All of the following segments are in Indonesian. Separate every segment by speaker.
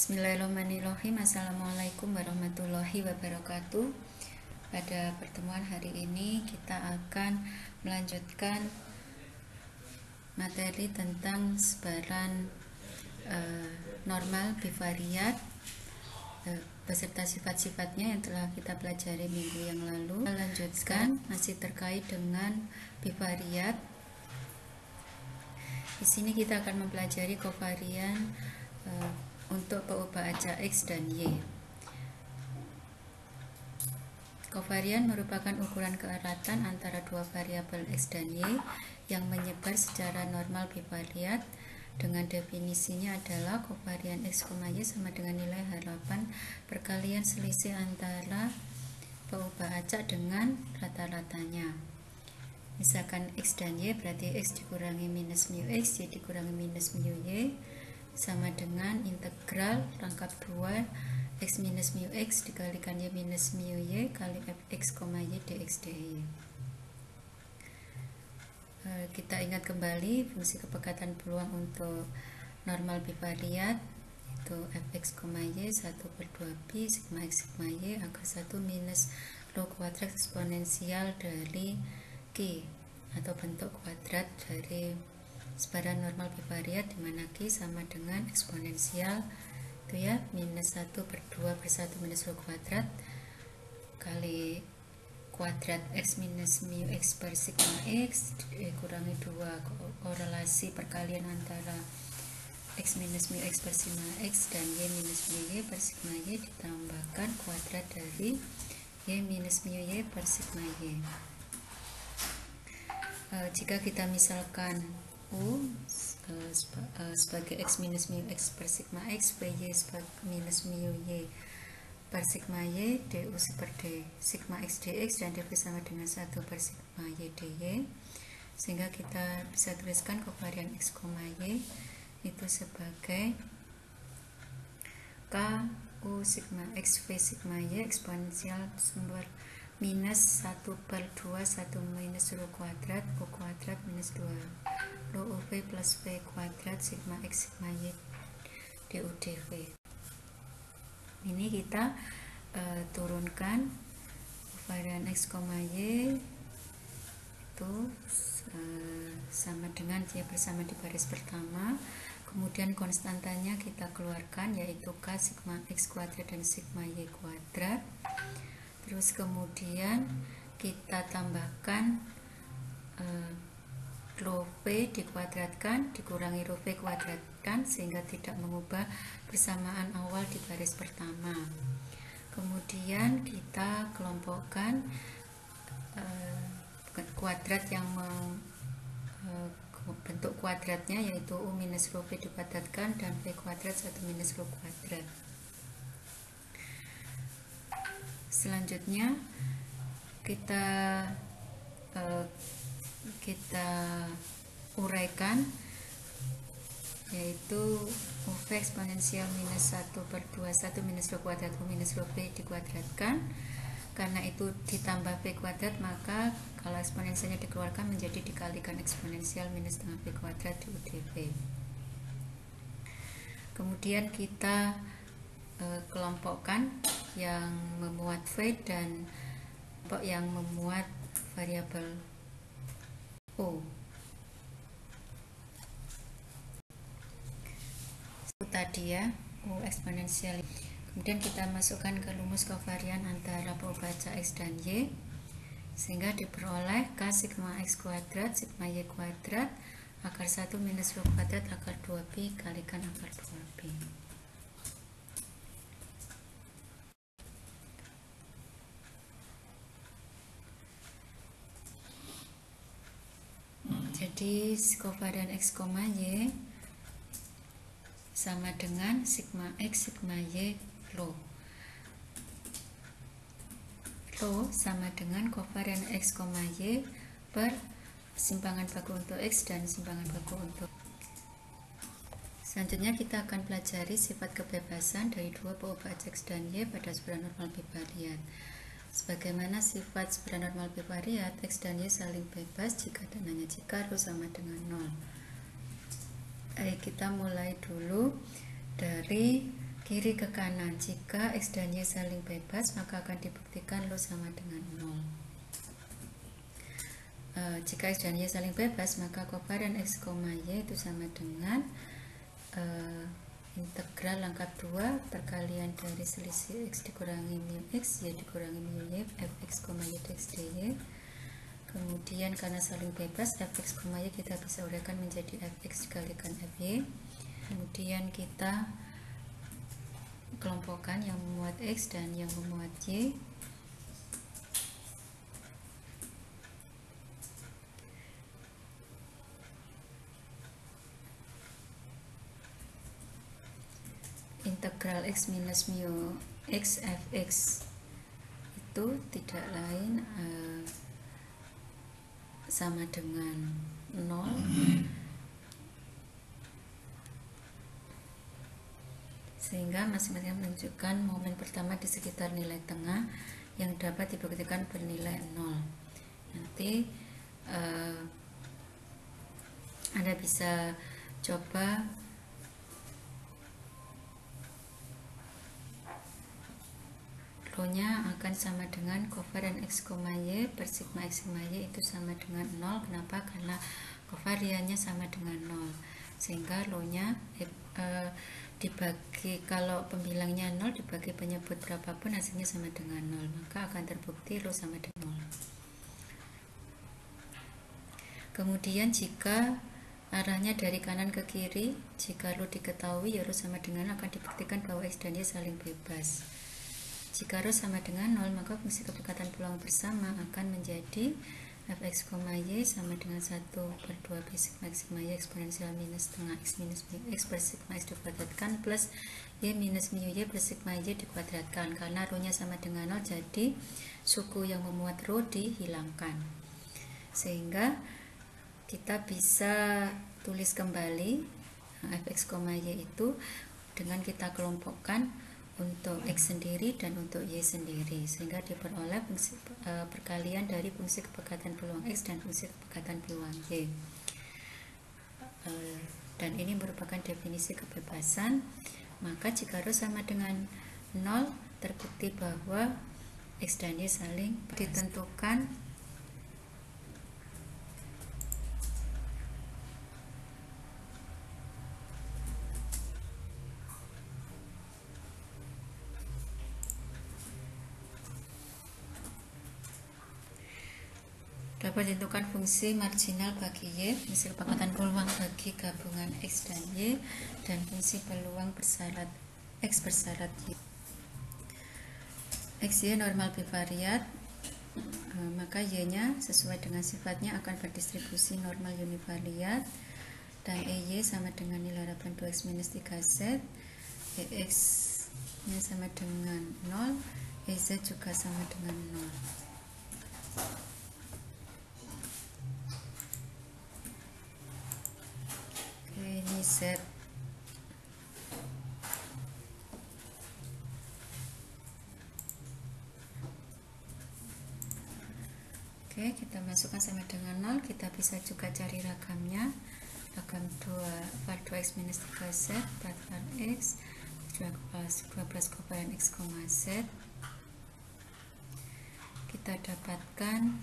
Speaker 1: Bismillahirrahmanirrahim. Assalamualaikum warahmatullahi wabarakatuh. Pada pertemuan hari ini kita akan melanjutkan materi tentang sebaran normal bivariat beserta sifat-sifatnya yang telah kita pelajari minggu yang lalu. Kita lanjutkan masih terkait dengan bivariat. Di sini kita akan mempelajari kovarian untuk peubah acak X dan Y. Kovarian merupakan ukuran keeratan antara dua variabel X dan Y yang menyebar secara normal bivariat. Dengan definisinya adalah kovarian X, Y sama dengan nilai harapan perkalian selisih antara peubah acak dengan rata-ratanya. Misalkan X dan Y berarti X dikurangi minus mu X, Y dikurangi minus mu Y sama dengan integral rangkap 2 X minus mu X dikalikan Y minus mu Y kali Fx, Y dx dy. Kita ingat kembali fungsi kepekatan peluang untuk normal bivariat itu Fx, Y 1/2pi sigma X sigma Y angka 1 minus rho kuadrat eksponensial dari Q atau bentuk kuadrat dari sebaran normal bivariat, di mana Q sama dengan eksponensial itu ya minus 1/2/1 minus rho kuadrat kali kuadrat X minus mu X per sigma X dikurangi 2 korelasi perkalian antara X minus mu X per sigma X dan Y minus mu Y per sigma Y ditambahkan kuadrat dari Y minus mu Y per sigma Y. Jika kita misalkan U sebagai X minus mu X per sigma X, Y minus mu Y per sigma Y, du seperti sigma X dx dan dv sama dengan 1 per sigma Y dy, sehingga kita bisa tuliskan kovarian X, Y itu sebagai K U sigma X V sigma Y eksponensial sumber minus 1/2 1 minus rho kuadrat U kuadrat minus 2 rho UV plus V kuadrat sigma X sigma Y du dv. Ini kita turunkan kovarian X, Y itu sama dengan dia bersama di baris pertama, kemudian konstantanya kita keluarkan yaitu K sigma X kuadrat dan sigma Y kuadrat. Terus kemudian kita tambahkan rho V dikuadratkan dikurangi rho V kuadratkan sehingga tidak mengubah persamaan awal di baris pertama. Kemudian kita kelompokkan kuadrat yang bentuk kuadratnya yaitu U minus rho V dikuadratkan dan V kuadrat 1 minus rho kuadrat. Selanjutnya kita uraikan yaitu UV eksponensial minus 1/2 1 minus rho kuadrat U minus rho V dikuadratkan. Karena itu ditambah V kuadrat, maka kalau eksponensialnya dikeluarkan menjadi dikalikan eksponensial minus setengah V kuadrat du dv. Kemudian kita kelompokkan yang memuat V dan kelompok yang memuat variabel U. Tadi ya, U eksponensial. Kemudian kita masukkan ke rumus kovarian antara peubah acak X dan Y sehingga diperoleh K sigma X kuadrat sigma Y kuadrat akar 1 minus rho kuadrat akar 2pi kalikan akar 2pi. Jadi kovarian X, Y sama dengan sigma X sigma Y rho. Rho sama dengan kovarian X, Y per simpangan baku untuk X dan simpangan baku untuk. Selanjutnya kita akan pelajari sifat kebebasan dari dua peubah acak X dan Y pada sebaran normal bivariat. Sebagaimana sifat sebaran normal bivariat, X dan Y saling bebas jika dan hanya jika rho sama dengan 0. Kita mulai dulu dari kiri ke kanan. Jika X dan Y saling bebas, maka akan dibuktikan lo sama dengan 0. Jika X dan Y saling bebas, maka kovarian X, Y itu sama dengan integral lengkap 2 perkalian dari selisih X dikurangi mu X, Y dikurangi mu Y, Fx, Y dx dy. Kemudian karena saling bebas, Fx, Y kita bisa uraikan menjadi Fx dikalikan Fy. Kemudian kita kelompokkan yang memuat X dan yang memuat Y. Integral X minus mu X Fx itu tidak lain sama dengan 0, sehingga masing-masing menunjukkan momen pertama di sekitar nilai tengah yang dapat dibuktikan bernilai 0. Nanti Anda bisa coba nya akan sama dengan kovarian X, Y per sigma X, Y itu sama dengan 0. Kenapa? Karena kovariannya sama dengan 0, sehingga nya dibagi, kalau pembilangnya 0 dibagi penyebut berapapun hasilnya sama dengan 0, maka akan terbukti sama dengan 0. Kemudian jika arahnya dari kanan ke kiri, jika diketahui ya sama dengan akan dibuktikan bahwa X dan Y saling bebas. Jika ρ sama dengan 0, maka fungsi kepekatan peluang bersama akan menjadi Fx, Y sama dengan 1 per 2 pi sigma X, Y eksponensial minus setengah X minus mu X per sigma X dikuadratkan plus Y minus mu Y per sigma Y dikuadratkan. Karena ρ-nya sama dengan 0, jadi suku yang memuat ρ dihilangkan. Sehingga kita bisa tulis kembali Fx, Y itu dengan kita kelompokkan untuk X sendiri dan untuk Y sendiri, sehingga diperoleh fungsi perkalian dari fungsi kepekatan peluang X dan fungsi kepekatan peluang Y. Dan ini merupakan definisi kebebasan. Maka jika ρ sama dengan 0, terbukti bahwa X dan Y saling ditentukan dapat ditentukan fungsi marginal bagi Y, fungsi kepekatan peluang bagi gabungan X dan Y, dan fungsi peluang bersyarat X bersyarat Y. X, Y normal bivariat, maka Y-nya sesuai dengan sifatnya akan berdistribusi normal univariat, dan EY sama dengan nilai harapan 2X minus 3Z, EX-nya sama dengan 0, EZ juga sama dengan 0. Ini Z. Oke, kita masukkan sama dengan 0. Kita bisa juga cari ragamnya. Ragam 2x minus 3Z 4x 12 kovarian X, Z. Kita dapatkan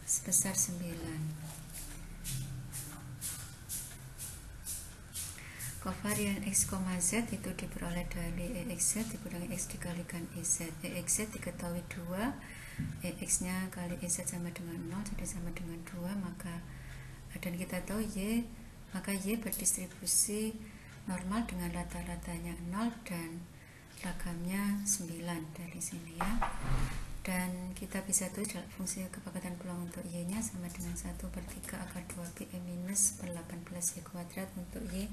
Speaker 1: sebesar 9. Kovarian X, Z itu diperoleh dari EXZ dikurangi X dikalikan EZ. EXZ diketahui 2, EX-nya kali EZ sama dengan 0, jadi sama dengan 2, maka dan kita tahu Y, maka Y berdistribusi normal dengan rata-ratanya 0 dan ragamnya 9 dari sini ya. Dan kita bisa tulis fungsi kepekatan peluang untuk Y-nya sama dengan 1 per 3 akar 2 pi minus per 18 Y kuadrat untuk Y.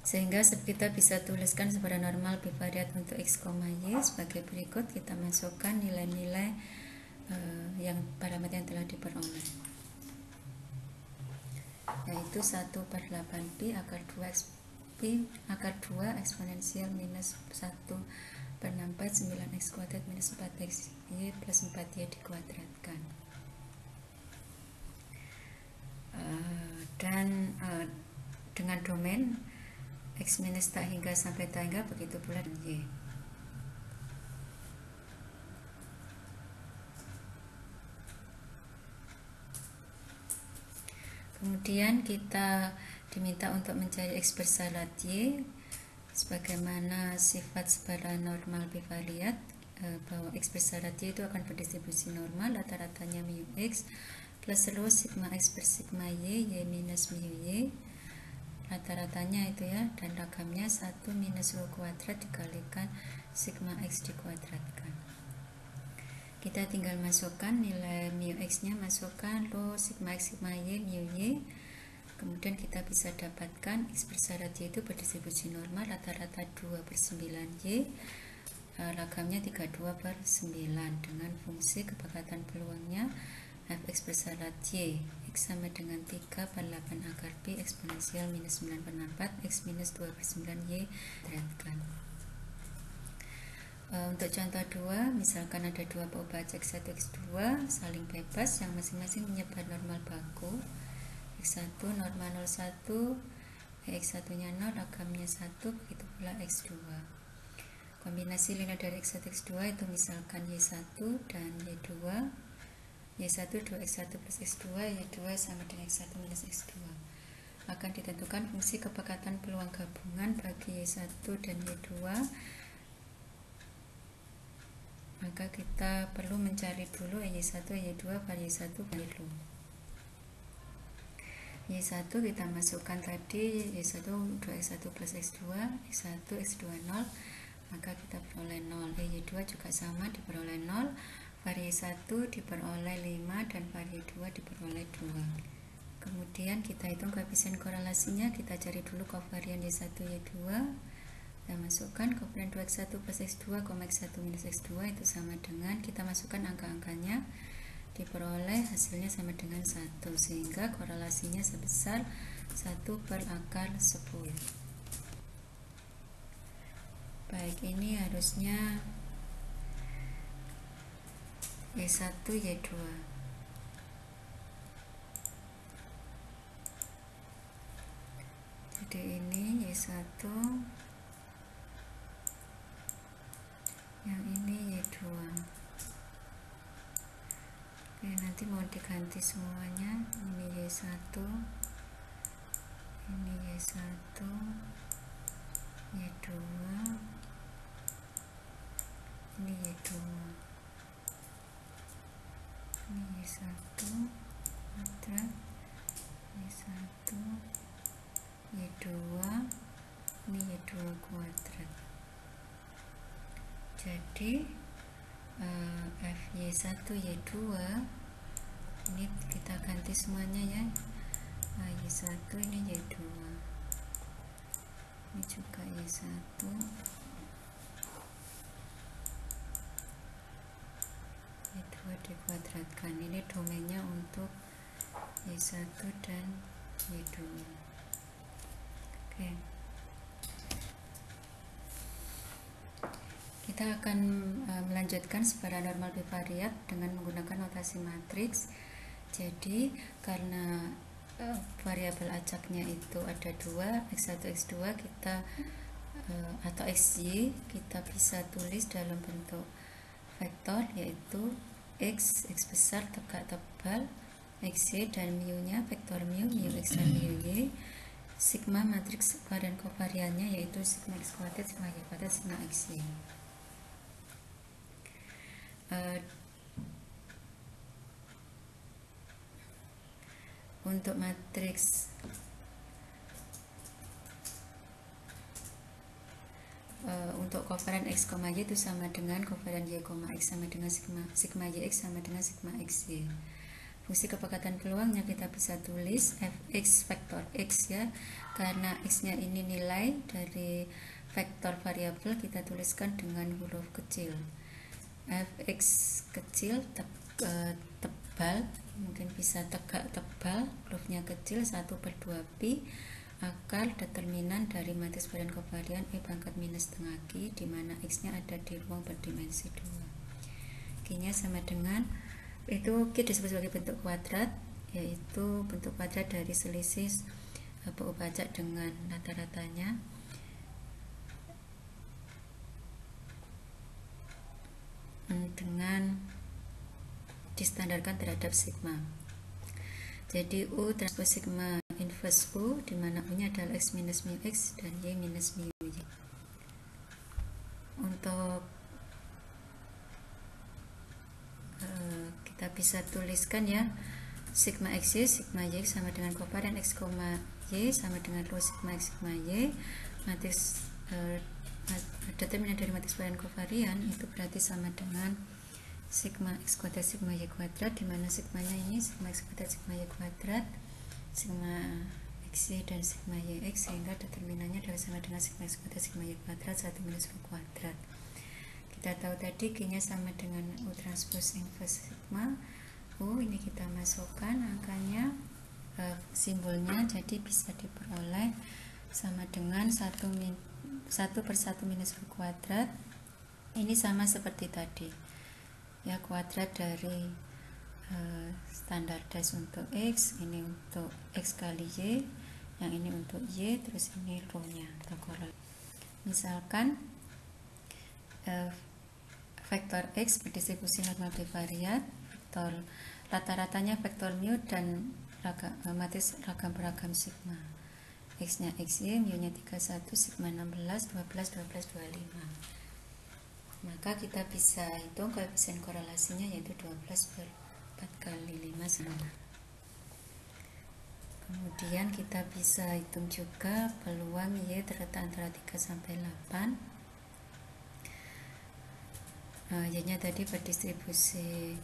Speaker 1: Sehingga kita bisa tuliskan sebagai normal bivariat untuk X, Y sebagai berikut. Kita masukkan nilai-nilai yang parameter yang telah diperoleh, yaitu 1 per 8 pi akar 2 X pi akar 2 eksponensial minus 1 per 6 per 9X kuadrat minus 4X Y plus 4Y dikuadratkan. Dan dengan domain x minus tak hingga sampai tak hingga, begitu pula y. Kemudian kita diminta untuk mencari x bersalat y sebagaimana sifat sebaran normal bivariat, bahwa x bersalat y itu akan berdistribusi normal, rata-ratanya mu x plus terus sigma x per sigma y minus mu y, rata-ratanya itu ya, dan ragamnya 1 minus rho kuadrat dikalikan sigma x dikuadratkan. Kita tinggal masukkan nilai mu x nya, masukkan rho sigma x sigma y mu y. Kemudian kita bisa dapatkan x bersalat y itu berdistribusi normal, rata-rata 2/9y, ragamnya 32/9, dengan fungsi kepekatan peluangnya fx bersalat y x sama dengan 3/8 akar b eksponensial minus 9/4 x minus 2/9y dikuadratkan. Untuk contoh 2, misalkan ada dua pembaca x1 x2 saling bebas yang masing-masing menyebar normal baku. X1 norma 01, x1 nya 0, ragamnya 1, begitu pula x2. Kombinasi linear dari x1 x2 itu misalkan y1 dan y2, y1 2x1 plus x2, y2 sama dengan x1 minus x2. Akan ditentukan fungsi kepekatan peluang gabungan bagi y1 dan y2. Maka kita perlu mencari dulu y1, y2, vari y1 dulu. Y1 kita masukkan tadi, y1 2x1 plus x2, x1 x2 0, maka kita peroleh 0. Y2 juga sama, diperoleh 0, vari y1 diperoleh 5 dan vari y2 diperoleh 2. Kemudian kita hitung koefisien korelasinya, kita cari dulu kovarian y1 y2. Kita masukkan kovarian 2x1 plus x2, x1 minus x2 itu sama dengan, kita masukkan angka-angkanya, diperoleh hasilnya sama dengan 1, sehingga korelasinya sebesar 1 per akar 10. Baik, ini harusnya y1 y2. Jadi ini y1, yang ini y2. Oke, nanti mau diganti semuanya. Ini y1, ini y1, y2, ini y2, ini y1 kuadrat, y1, y2, ini y2 kuadrat. Jadi Fy1 Y2 ini kita ganti semuanya ya. Y1 ini Y2, ini juga Y1, Y2 dikuadratkan. Ini domainnya untuk Y1 dan Y2. Oke, kita akan melanjutkan sebaran normal bivariat dengan menggunakan notasi matriks. Jadi karena variabel acaknya itu ada 2, x1 x2, kita atau xy kita bisa tulis dalam bentuk vektor, yaitu x besar tegak tebal, xy dan mu nya vektor mu x dan mu y, sigma matriks varian kovariannya yaitu sigma x kuadrat, sigma y kuadrat, sigma xy. Untuk matriks untuk kovarian x, y itu sama dengan kovarian y, x sama dengan sigma y x sama dengan sigma xy. Fungsi kepekatan peluangnya kita bisa tulis fx vektor x ya, karena x nya ini nilai dari vektor variabel, kita tuliskan dengan huruf kecil. Fx kecil tebal, mungkin bisa tegak tebal, hurufnya kecil, 1/2pi akar determinan dari matriks varian kovarian E pangkat minus setengah Q, di mana X nya ada di ruang berdimensi 2. Q nya sama dengan, itu Q disebut sebagai bentuk kuadrat, yaitu bentuk kuadrat dari selisih BU pajak dengan rata-ratanya dengan distandarkan terhadap sigma. Jadi U transpose sigma inverse U, di mana U-nya adalah X minus mu X dan Y minus mu Y. Untuk kita bisa tuliskan ya, sigma XY, sigma Y sama dengan kovarian X, Y sama dengan rho sigma X, sigma Y. Matriks determinan dari matriks varian kovarian itu berarti sama dengan sigma X kuadrat sigma Y kuadrat, di mana sigmanya ini sigma X kuadrat sigma Y kuadrat, sigma XY dan sigma YX, sehingga determinannya adalah sama dengan sigma X kuadrat sigma Y kuadrat 1 minus rho kuadrat. Kita tahu tadi G nya sama dengan U transpose inverse sigma U, ini kita masukkan angkanya, simbolnya, jadi bisa diperoleh sama dengan 1 per 1 minus rho kuadrat. Ini sama seperti tadi ya, kuadrat dari standar das untuk X, ini untuk X kali Y, yang ini untuk Y, terus ini rho nya atau korel. Misalkan vektor X berdistribusi normal bivariat, vektor rata-ratanya vektor mu dan matriks ragam beragam sigma. X nya XY, mu nya 31, sigma 16, 12, 12, 25. Maka kita bisa hitung koefisien korelasinya, yaitu 12 per 4 kali 5 sama. Kemudian kita bisa hitung juga peluang Y terletak antara 3 sampai 8. Y nya tadi berdistribusi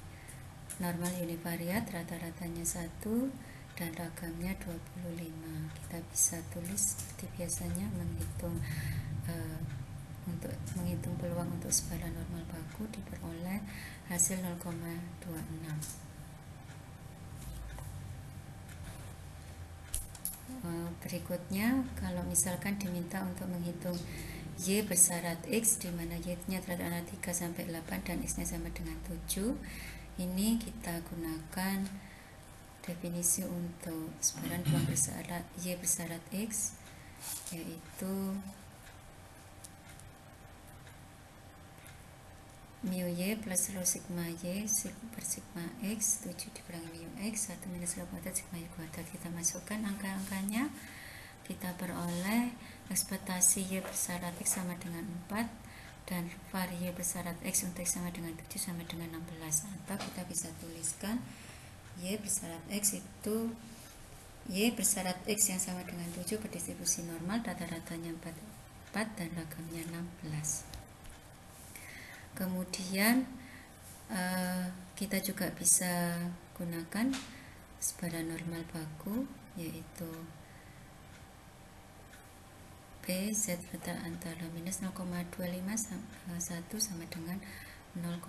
Speaker 1: normal univariat, rata-ratanya 1 dan ragamnya 25. Kita bisa tulis seperti biasanya, untuk menghitung peluang untuk sebaran normal baku diperoleh hasil 0,26. Berikutnya, kalau misalkan diminta untuk menghitung Y bersyarat X, di mana Y nya terletak 3 sampai 8 dan X nya sama dengan 7, ini kita gunakan definisi untuk sebaran peluang bersyarat Y bersyarat X, yaitu mu Y plus rho sigma Y per sigma X, 7 dikurangi mu X, 1 minus rho kuadrat sigma Y kuadrat. Kita masukkan angka-angkanya, kita peroleh ekspektasi Y bersyarat X sama dengan 4 dan vari Y bersyarat X untuk X sama dengan 7 sama dengan 16. Atau kita bisa tuliskan Y bersyarat X itu Y bersyarat X yang sama dengan 7 berdistribusi normal, rata-ratanya 4 dan ragamnya 16. Kemudian kita juga bisa gunakan sebaran normal baku, yaitu P Z letak antara minus 0,251 sama dengan 0,44.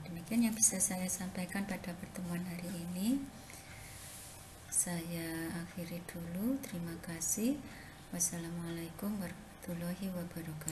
Speaker 1: Demikian yang bisa saya sampaikan pada pertemuan hari ini. Saya akhiri dulu. Terima kasih. Wassalamualaikum warahmatullahi wabarakatuh.